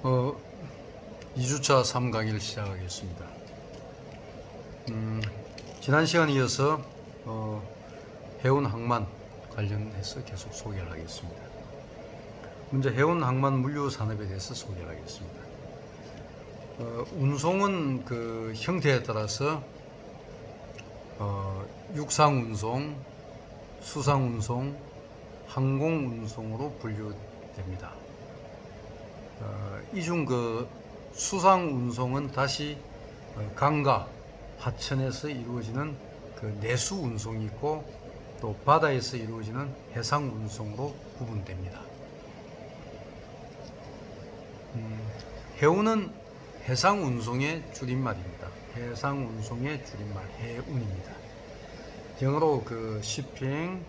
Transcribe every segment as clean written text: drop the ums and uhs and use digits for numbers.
어, 2주차 3강의를 시작하겠습니다. 지난 시간에 이어서 해운 항만 관련해서 계속 소개를 하겠습니다. 먼저 해운 항만 물류 산업에 대해서 소개를 하겠습니다. 운송은 그 형태에 따라서 육상 운송, 수상 운송, 항공 운송으로 분류됩니다. 이 중 그 수상 운송은 다시 강과 하천에서 이루어지는 그 내수 운송이 있고 또 바다에서 이루어지는 해상 운송으로 구분됩니다. 해운은 해상 운송의 줄임말입니다. 해상 운송의 줄임말 해운입니다. 영어로 그 shipping,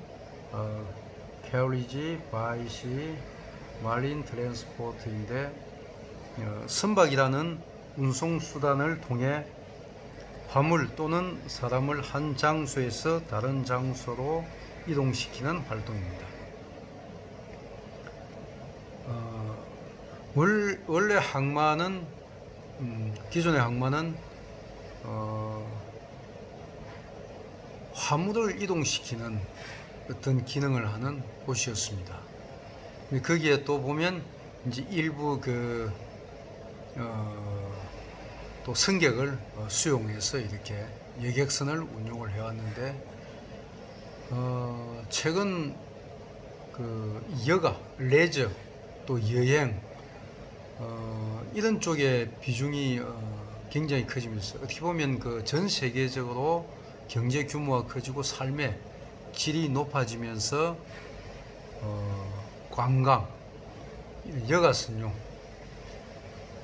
carriage by sea, marine transport인데 선박이라는 운송 수단을 통해 화물 또는 사람을 한 장소에서 다른 장소로 이동시키는 활동입니다. 원래 항만은 기존의 항만은 화물을 이동시키는 어떤 기능을 하는 곳이었습니다. 거기에 또 보면 이제 일부 또 승객을 수용해서 이렇게 여객선을 운용을 해왔는데 최근 그 여가, 레저, 또 여행 이런 쪽의 비중이 굉장히 커지면서 어떻게 보면 그 전 세계적으로 경제 규모가 커지고 삶의 질이 높아지면서 관광, 여가선용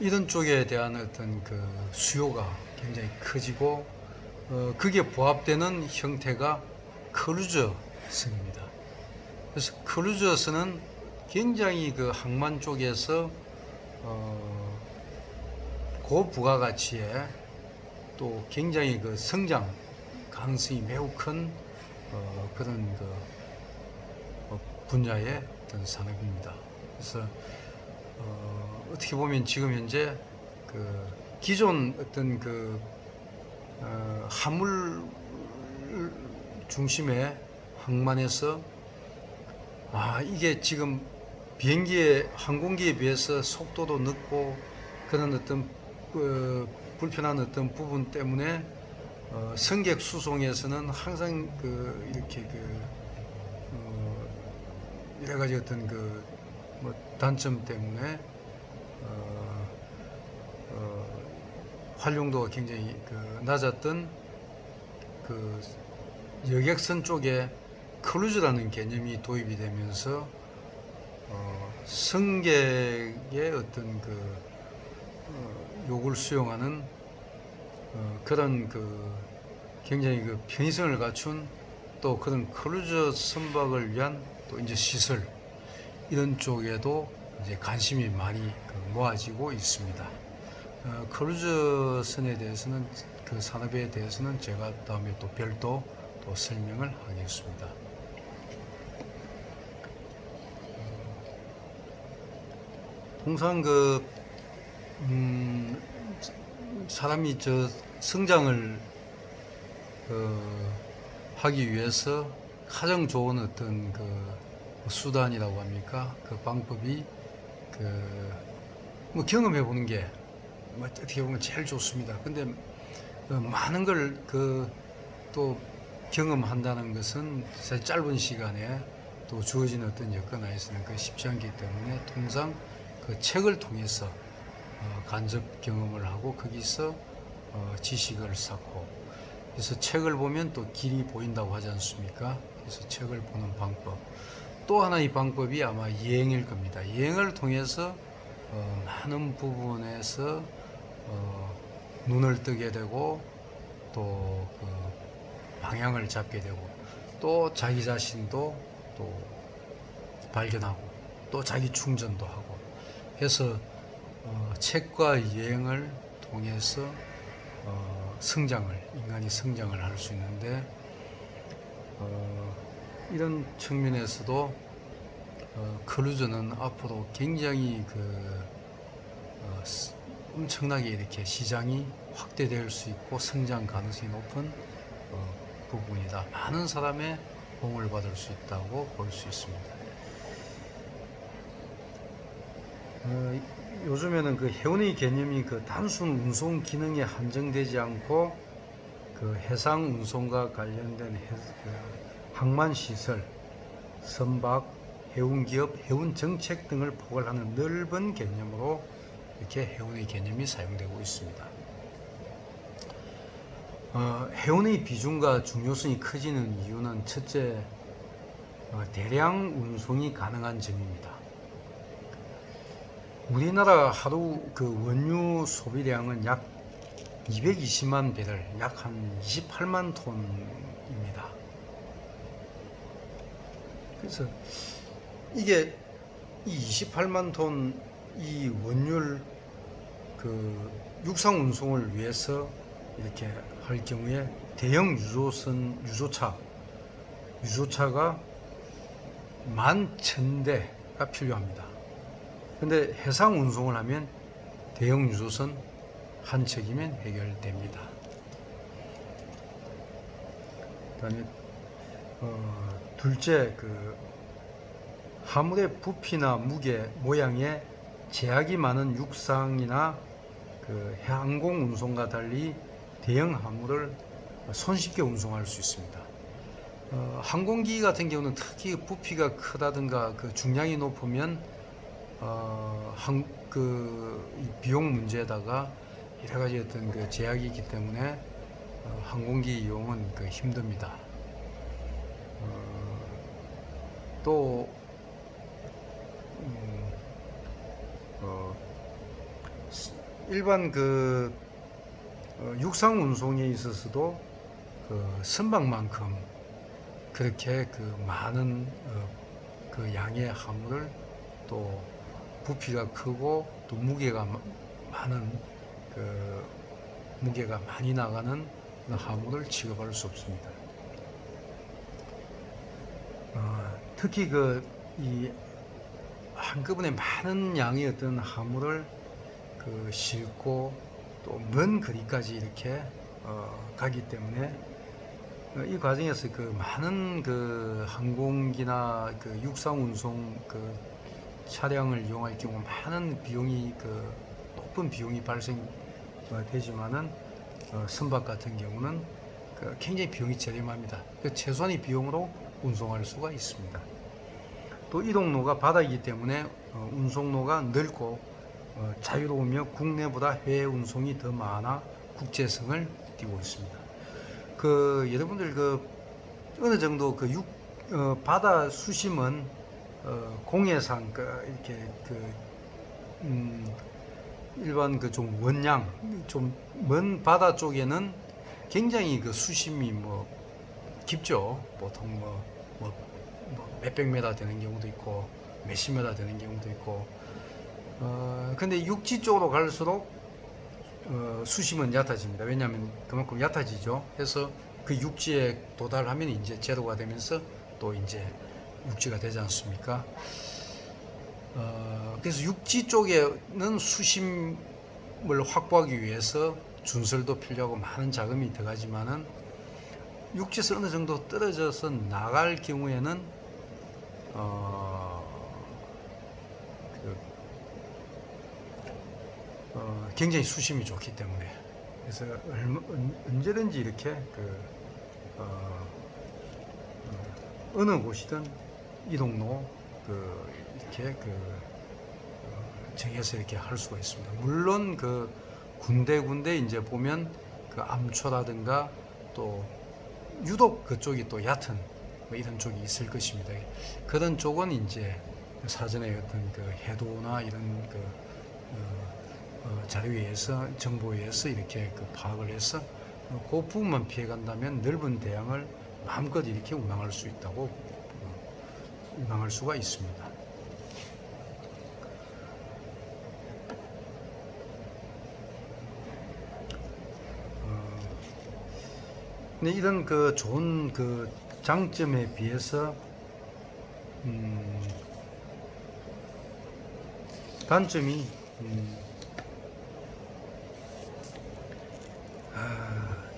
이런 쪽에 대한 어떤 그 수요가 굉장히 커지고 그게 부합되는 형태가 크루즈선입니다. 그래서 크루즈선은 굉장히 그 항만 쪽에서 고부가가치에 또 굉장히 그 성장 가능성이 매우 큰 그런 그 분야의 어떤 산업입니다. 그래서 어떻게 보면 지금 현재 그 기존 어떤 그 화물 중심의 항만에서 이게 지금 항공기에 비해서 속도도 늦고 그런 어떤 불편한 어떤 부분 때문에 승객 수송에서는 항상 이렇게 여러 가지 어떤 단점 때문에 활용도가 굉장히 낮았던 여객선 쪽에 크루즈라는 개념이 도입이 되면서 승객의 어떤 요구를 수용하는 그런 굉장히 편의성을 갖춘 또 그런 크루즈 선박을 위한 또 이제 시설 이런 쪽에도 이제 관심이 많이 모아지고 있습니다. 크루즈선에 대해서는 그 산업에 대해서는 제가 다음에 또 별도 또 설명을 하겠습니다. 통상 사람이 성장을 하기 위해서 가장 좋은 어떤 수단이라고 합니까? 그 방법이 뭐 경험해 보는 게 뭐 어떻게 보면 제일 좋습니다. 근데 많은 걸 또 경험한다는 것은 사실 짧은 시간에 또 주어진 어떤 여건 하에서는 쉽지 않기 때문에 통상 책을 통해서 간접 경험을 하고 거기서 지식을 쌓고 그래서 책을 보면 또 길이 보인다고 하지 않습니까? 그래서 책을 보는 방법 또 하나의 방법이 아마 여행일 겁니다. 여행을 통해서 많은 부분에서 눈을 뜨게 되고 또 방향을 잡게 되고 또 자기 자신도 또 발견하고 또 자기 충전도 하고 해서 책과 여행을 통해서 인간이 성장을 할 수 있는데 이런 측면에서도 크루즈는 앞으로 굉장히 엄청나게 이렇게 시장이 확대될 수 있고 성장 가능성이 높은 부분이다. 많은 사람의 호응을 받을 수 있다고 볼 수 있습니다. 요즘에는 그 해운의 개념이 그 단순 운송 기능에 한정되지 않고 그 해상 운송과 관련된 항만 시설, 선박, 해운 기업, 해운 정책 등을 포괄하는 넓은 개념으로 이렇게 해운의 개념이 사용되고 있습니다. 해운의 비중과 중요성이 커지는 이유는 첫째, 대량 운송이 가능한 점입니다. 우리나라 하루 그 원유 소비량은 약 220만 배럴, 약 한 28만 톤입니다. 그래서 이게 이 28만 톤 이 원유를 그 육상 운송을 위해서 이렇게 할 경우에 대형 유조차가 11,000대가 필요합니다. 근데 해상 운송을 하면 대형 유조선 한 척이면 해결됩니다. 그다음에 둘째, 그 화물의 부피나 무게, 모양에 제약이 많은 육상이나 그 항공 운송과 달리 대형 화물을 손쉽게 운송할 수 있습니다. 항공기 같은 경우는 특히 부피가 크다든가 그 중량이 높으면 이 비용 문제에다가 여러 가지 어떤 그 제약이 있기 때문에 항공기 이용은 그 힘듭니다. 또 일반 그 육상 운송에 있어서도 그 선박만큼 그렇게 그 많은 그 양의 화물을 또 부피가 크고 또 무게가 많은 그 무게가 많이 나가는 화물을 취급할 수 없습니다. 특히 이 한꺼번에 많은 양의 어떤 화물을 그 싣고 또 먼 거리까지 이렇게 가기 때문에 이 과정에서 그 많은 그 항공기나 그 육상 운송 그 차량을 이용할 경우 많은 비용이 그 높은 비용이 발생되지만은 선박 같은 경우는 그 굉장히 비용이 저렴합니다. 그 최소한의 비용으로 운송할 수가 있습니다. 또 이동로가 바다이기 때문에 운송로가 넓고 자유로우며 국내보다 해외 운송이 더 많아 국제성을 띠고 있습니다. 그 여러분들 그 어느 정도 그 바다 수심은 공해상 이렇게 일반 그 좀 원양 좀 먼 바다 쪽에는 굉장히 그 수심이 뭐 깊죠. 보통 몇백 메다 되는 경우도 있고 몇십 메다 되는 경우도 있고 근데 육지 쪽으로 갈수록 수심은 얕아집니다. 왜냐하면 그만큼 얕아지죠. 그래서 그 육지에 도달하면 이제 제로가 되면서 또 이제 육지가 되지 않습니까? 그래서 육지 쪽에는 수심을 확보하기 위해서 준설도 필요하고 많은 자금이 들어가지만은 육지에서 어느 정도 떨어져서 나갈 경우에는 굉장히 수심이 좋기 때문에 그래서 언제든지 이렇게 어느 곳이든 이동로 이렇게 정해서 이렇게 할 수가 있습니다. 물론 그 군데 이제 보면 그 암초라든가 또 유독 그쪽이 또 얕은 뭐 이런 쪽이 있을 것입니다. 그런 쪽은 이제 사전에 어떤 그 해도나 이런 자료에서 정보에서 이렇게 그 파악을 해서 그 부분만 피해 간다면 넓은 대양을 마음껏 이렇게 운항할 수 있다고 운항할 수가 있습니다. 근데 이런 그 좋은 그 장점에 비해서 단점이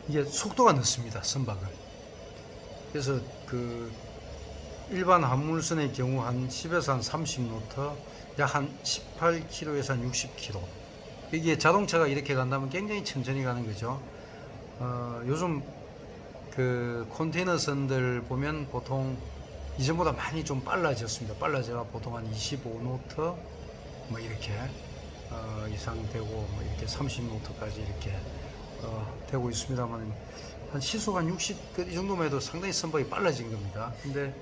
이게 속도가 늦습니다. 선박은. 그래서 그 일반 화물선의 경우 한 10에서 한 30노트, 약 한 18km에서 한 60km. 이게 자동차가 이렇게 간다면 굉장히 천천히 가는 거죠. 요즘 그 컨테이너선들 보면 보통 이전보다 많이 좀 빨라졌습니다. 빨라져가 보통 한 25노트 뭐 이렇게 이상 되고 뭐 이렇게 30노트까지 이렇게 되고 있습니다만, 한 시속 한 60, 이 정도만 해도 상당히 선박이 빨라진 겁니다. 근데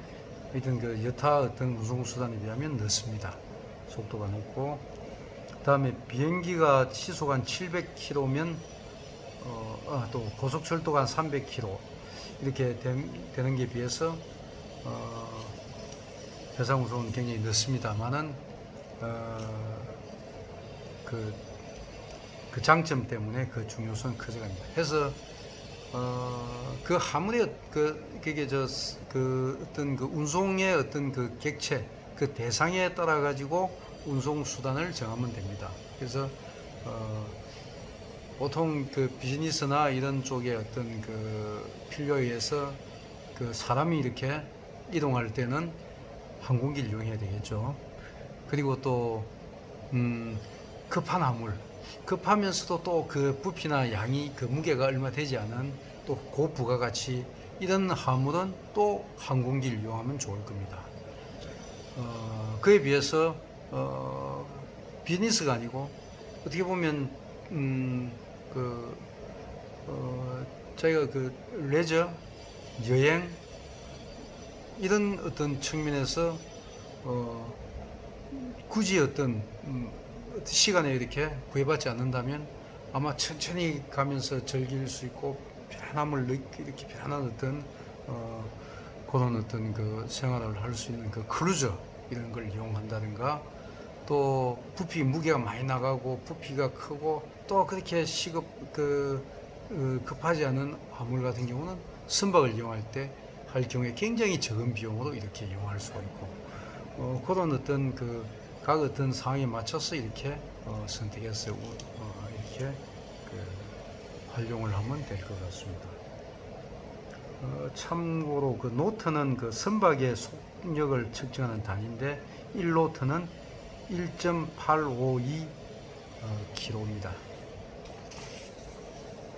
하여튼 그 여타 어떤 운송수단에 비하면 늦습니다. 속도가 높고, 그 다음에 비행기가 시속 한 700km면 또 고속철도가 한 300km 이렇게 되는 게 비해서 해상운송은 굉장히 늦습니다만은 그 장점 때문에 그 중요성은 커져갑니다. 그래서 그 화물의 그게 그 어떤 그 운송의 어떤 그 객체, 그 대상에 따라 가지고 운송 수단을 정하면 됩니다. 그래서 보통 그 비즈니스나 이런 쪽의 어떤 그 필요에 의해서 그 사람이 이렇게 이동할 때는 항공기를 이용해야 되겠죠. 그리고 또 급한 화물, 급하면서도 또 그 부피나 양이 그 무게가 얼마 되지 않은 또 고부가가치 이런 화물은 또 항공기를 이용하면 좋을 겁니다. 그에 비해서 비즈니스가 아니고 어떻게 보면 저희가 그 레저, 여행 이런 어떤 측면에서 굳이 어떤 시간에 이렇게 구애받지 않는다면 아마 천천히 가면서 즐길 수 있고 편안함을 이렇게 편안한 어떤 그런 어떤 그 생활을 할 수 있는 그 크루저 이런 걸 이용한다든가, 또 부피 무게가 많이 나가고 부피가 크고 또 그렇게 급하지 않은 화물 같은 경우는 선박을 이용할 때 할 경우에 굉장히 적은 비용으로 이렇게 이용할 수가 있고, 그런 어떤 각 어떤 상황에 맞춰서 이렇게 선택해서 이렇게 활용을 하면 될 것 같습니다. 참고로 그 노트는 그 선박의 속력을 측정하는 단위인데 1노트는 1.852 km입니다.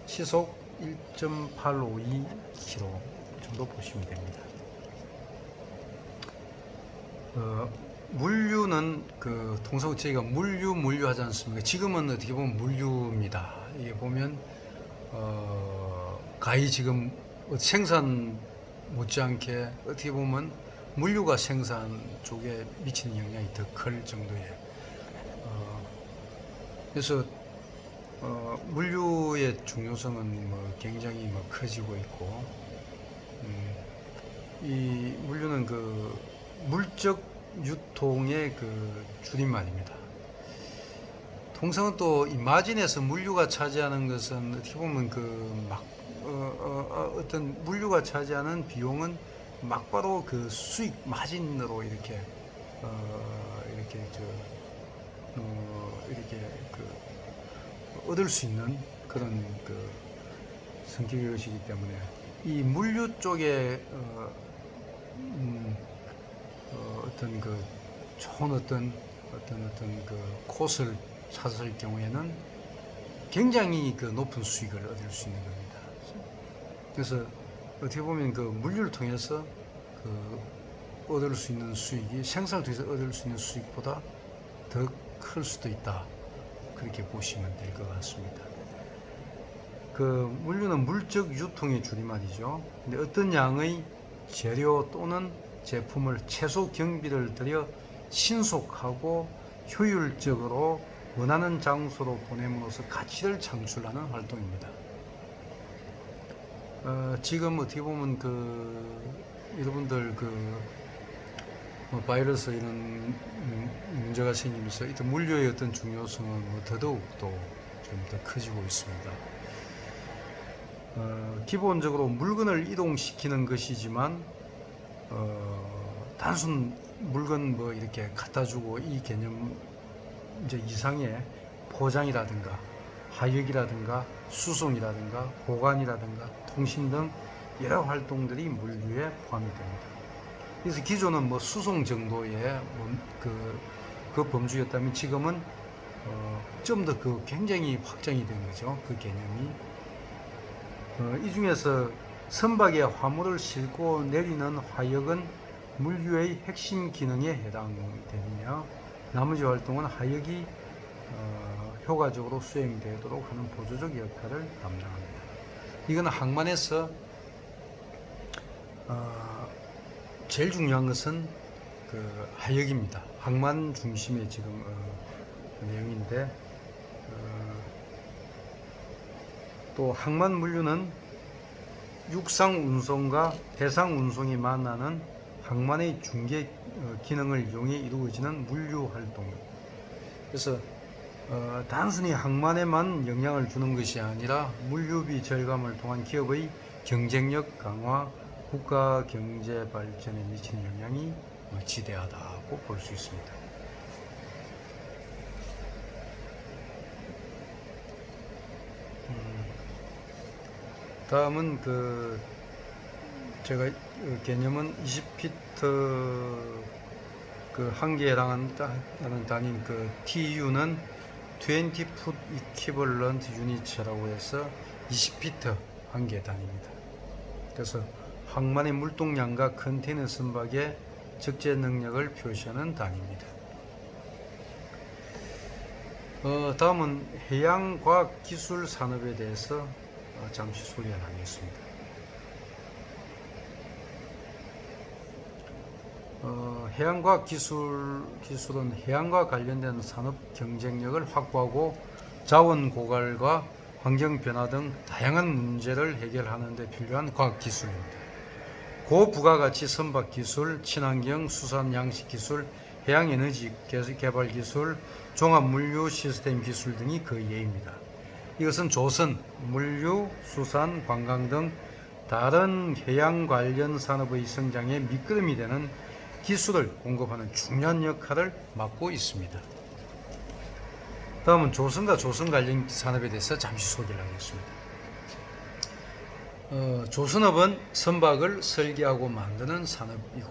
시속 1.852 km 정도 보시면 됩니다. 물류는 그 통상 저희가 물류 하지 않습니까? 지금은 어떻게 보면 물류입니다. 이게 보면 가히 지금 생산 못지않게 어떻게 보면 물류가 생산 쪽에 미치는 영향이 더 클 정도의 그래서 물류의 중요성은 뭐 굉장히 뭐 커지고 있고, 이 물류는 그 물적 유통의 그 줄임말입니다. 통상은 또 이 마진에서 물류가 차지하는 것은 어떻게 보면 어떤 물류가 차지하는 비용은 막바로 그 수익 마진으로 이렇게 얻을 수 있는 그런 그 성격의 것이기 때문에 이 물류 쪽에 어떤 그 좋은 어떤 그 코스를 찾을 경우에는 굉장히 그 높은 수익을 얻을 수 있는 겁니다. 그래서 어떻게 보면 그 물류를 통해서 그 얻을 수 있는 수익이 생산을 통해서 얻을 수 있는 수익보다 더 클 수도 있다. 그렇게 보시면 될 것 같습니다. 그 물류는 물적 유통의 줄임말이죠. 근데 어떤 양의 재료 또는 제품을 최소 경비를 들여 신속하고 효율적으로 원하는 장소로 보냄으로써 가치를 창출하는 활동입니다. 지금 어떻게 보면 여러분들 뭐 바이러스 이런 문제가 생기면서 물류의 어떤 중요성은 뭐 더더욱 또 좀 더 커지고 있습니다. 기본적으로 물건을 이동시키는 것이지만 단순 물건 뭐 이렇게 갖다 주고 이 개념 이제 이상의 포장이라든가 하역이라든가 수송이라든가 보관이라든가 통신 등 여러 활동들이 물류에 포함이 됩니다. 그래서 기존은 뭐 수송 정도의 그 범주였다면 지금은 좀 더 그 굉장히 확장이 된 거죠. 그 개념이. 이 중에서 선박에 화물을 싣고 내리는 하역은 물류의 핵심 기능에 해당되며 나머지 활동은 하역이 효과적으로 수행되도록 하는 보조적 역할을 담당합니다. 이건 항만에서 제일 중요한 것은 그 하역입니다. 항만 중심의 지금 내용인데 또 항만 물류는 육상 운송과 해상 운송이 만나는 항만의 중개 기능을 이용해 이루어지는 물류 활동. 그래서 단순히 항만에만 영향을 주는 것이 아니라 물류비 절감을 통한 기업의 경쟁력 강화, 국가 경제 발전에 미치는 영향이 지대하다고 볼 수 있습니다. 다음은 제가 개념은 20피트 그 한계에 해당하는 단위인 TU는 20풋 이퀴벌런트 유니츠라고 해서 20피트 한계 단위입니다. 그래서 항만의 물동량과 컨테이너 선박의 적재 능력을 표시하는 단위입니다. 다음은 해양과학기술 산업에 대해서 잠시 소개를 하겠습니다. 해양과학기술은 해양과 관련된 산업 경쟁력을 확보하고 자원 고갈과 환경 변화 등 다양한 문제를 해결하는 데 필요한 과학기술입니다. 고부가가치 선박기술, 친환경 수산 양식 기술, 해양에너지 개발 기술, 종합물류 시스템 기술 등이 그 예입니다. 이것은 조선, 물류, 수산, 관광 등 다른 해양 관련 산업의 성장에 미끄럼이 되는 기술을 공급하는 중요한 역할을 맡고 있습니다. 다음은 조선과 조선 관련 산업에 대해서 잠시 소개를 하겠습니다. 조선업은 선박을 설계하고 만드는 산업이고,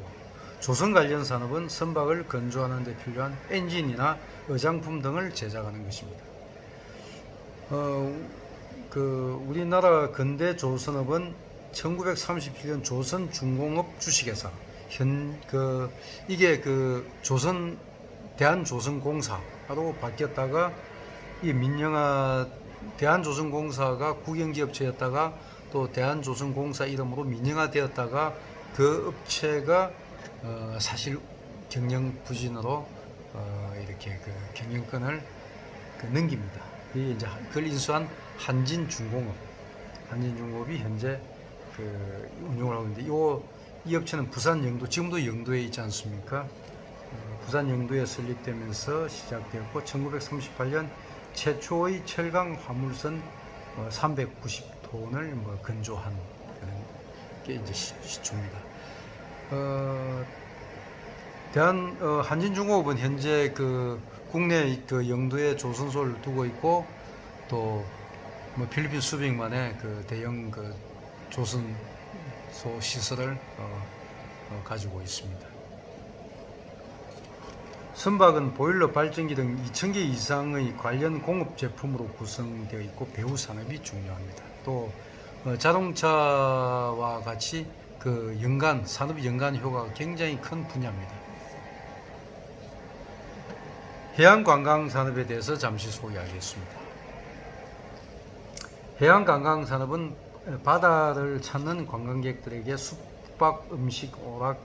조선 관련 산업은 선박을 건조하는 데 필요한 엔진이나 의장품 등을 제작하는 것입니다. 우리나라 근대 조선업은 1937년 조선중공업 주식회사 이게 대한조선공사로 바뀌었다가 이 민영화 대한조선공사가 국영기업체였다가 또 대한조선공사 이름으로 민영화되었다가 그 업체가 사실 경영 부진으로 이렇게 경영권을 넘깁니다. 이제 그걸 인수한 한진중공업이 현재 운영을 하고 있는데 이 업체는 부산 영도, 지금도 영도에 있지 않습니까? 부산 영도에 설립되면서 시작되었고 1938년 최초의 철강 화물선 390톤을 건조한 그런 게 이제 시초입니다. 한진중공업은 현재 국내 영도에 조선소를 두고 있고 또 필리핀 수백만의 대형 조선소 시설을 가지고 있습니다. 선박은 보일러, 발전기 등 2,000개 이상의 관련 공업 제품으로 구성되어 있고 배후 산업이 중요합니다. 또 자동차와 같이 산업 연간 효과가 굉장히 큰 분야입니다. 해양관광 산업에 대해서 잠시 소개하겠습니다. 해양관광 산업은 바다를 찾는 관광객들에게 숙박, 음식, 오락,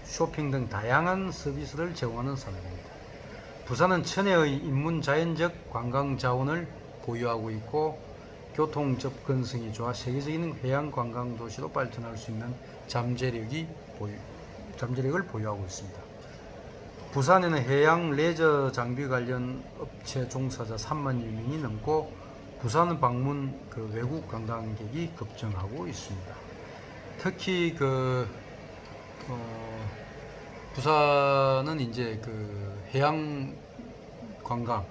쇼핑 등 다양한 서비스를 제공하는 산업입니다. 부산은 천혜의 인문 자연적 관광 자원을 보유하고 있고 교통 접근성이 좋아 세계적인 해양 관광 도시로 발전할 수 있는 잠재력을 보유하고 있습니다. 부산에는 해양 레저 장비 관련 업체 종사자 3만여 명이 넘고 부산 방문 외국 관광객이 급증하고 있습니다. 특히 부산은 이제 해양 관광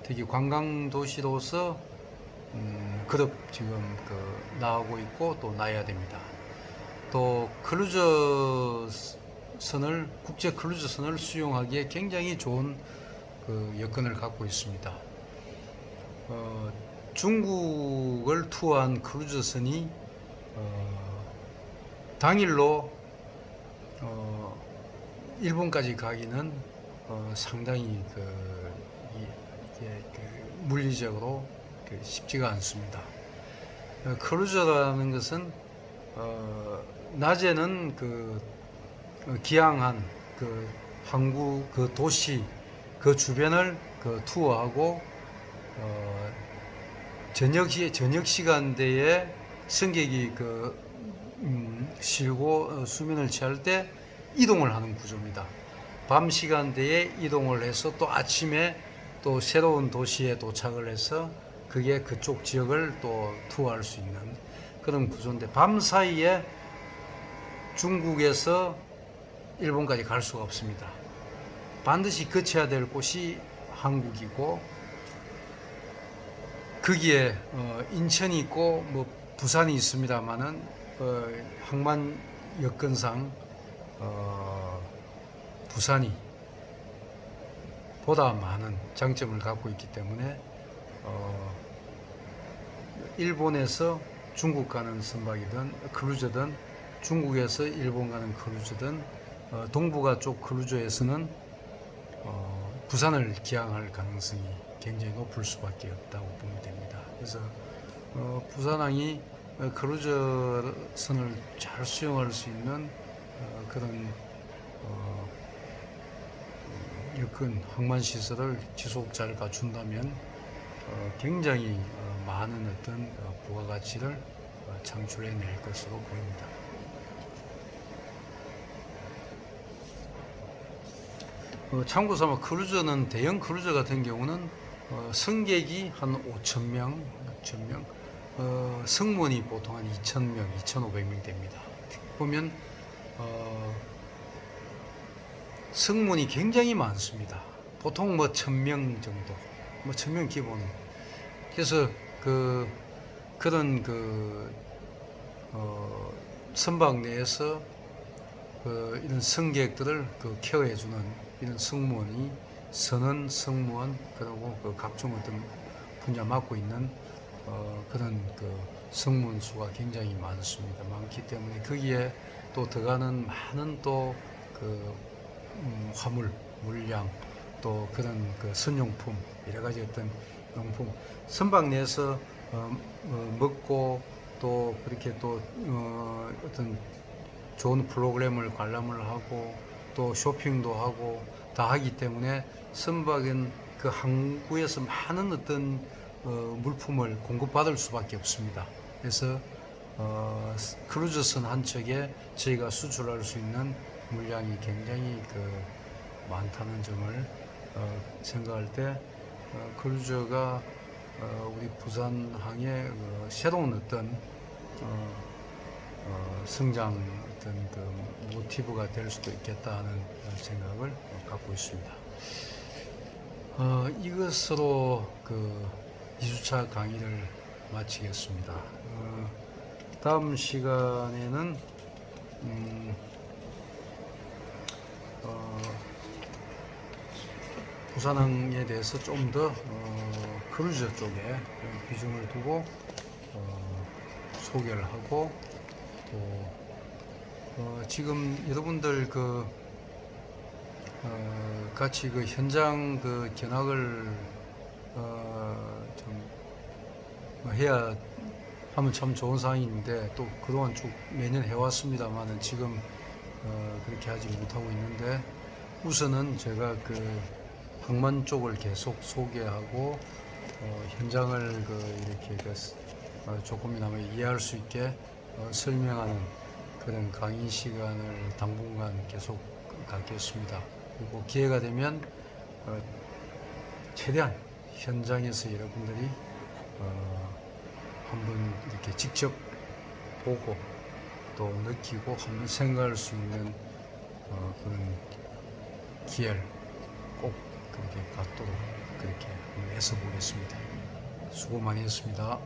되게 관광 도시로서 그룹 지금 나오고 있고 또 나야 됩니다. 또 국제 크루즈선을 수용하기에 굉장히 좋은 여건을 갖고 있습니다. 중국을 투어한 크루즈선이 당일로 일본까지 가기는 상당히 이게 물리적으로 쉽지가 않습니다. 크루즈라는 것은 낮에는 기항한 항구 도시 주변을 투어하고 저녁 시간대에 승객이 쉬고 수면을 취할 때 이동을 하는 구조입니다. 밤 시간대에 이동을 해서 또 아침에 또 새로운 도시에 도착을 해서 그게 그쪽 지역을 또 투어할 수 있는 그런 구조인데, 밤 사이에 중국에서 일본까지 갈 수가 없습니다. 반드시 거쳐야 될 곳이 한국이고, 거기에 인천이 있고 뭐 부산이 있습니다만은 항만 여건상 부산이 보다 많은 장점을 갖고 있기 때문에 일본에서 중국 가는 선박이든 크루즈든 중국에서 일본 가는 크루즈든 동북아 쪽 크루즈에서는 부산을 기항할 가능성이 굉장히 높을 수밖에 없다고 보면 됩니다. 그래서 부산항이 크루즈선을 잘 수용할 수 있는 그런 여건 항만 시설을 지속 잘 갖춘다면 굉장히 많은 어떤 부가가치를 창출해낼 것으로 보입니다. 참고삼아 크루즈는 대형 크루즈 같은 경우는 승객이 한 5,000명, 6,000명, 승무원이 보통 한 2,000명, 2,500명 됩니다. 보면 승무원이 굉장히 많습니다. 보통 뭐 1,000명 정도, 뭐 1,000명 기본. 그래서 그런 선박 내에서 이런 승객들을 케어해주는 이런 승무원이 선원 승무원, 그리고 각종 어떤 분야 맡고 있는 그런 승무원 수가 굉장히 많기 때문에 거기에 또 들어가는 많은 또 화물, 물량, 또 그런 선용품, 여러 가지 어떤 용품, 선박 내에서 먹고 또 그렇게 또 어떤 좋은 프로그램을 관람을 하고 또 쇼핑도 하고 다 하기 때문에 선박은 항구에서 많은 어떤 물품을 공급받을 수밖에 없습니다. 그래서 크루즈선 한 척에 저희가 수출할 수 있는 물량이 굉장히 많다는 점을 생각할 때 크루즈가 우리 부산항의 새로운 어떤 성장 어떤 모티브가 될 수도 있겠다 하는 생각을 갖고 있습니다. 이것으로 2주차 강의를 마치겠습니다. 다음 시간에는 부산항에 대해서 좀 더 크루즈 쪽에 비중을 두고 소개를 하고, 또 지금 여러분들 같이 현장 견학을 좀 해야 하면 참 좋은 상황인데, 또 그동안 쭉 매년 해왔습니다만은 지금 그렇게 하지 못하고 있는데, 우선은 제가 항만 쪽을 계속 소개하고 현장을 이렇게 조금이나마 이해할 수 있게 설명하는 그런 강의 시간을 당분간 계속 갖겠습니다. 그리고 기회가 되면 최대한 현장에서 여러분들이 한번 이렇게 직접 보고 또 느끼고 한번 생각할 수 있는 그런 기회를 꼭 그렇게 갖도록 그렇게 한번 애써 보겠습니다. 수고 많이 했습니다.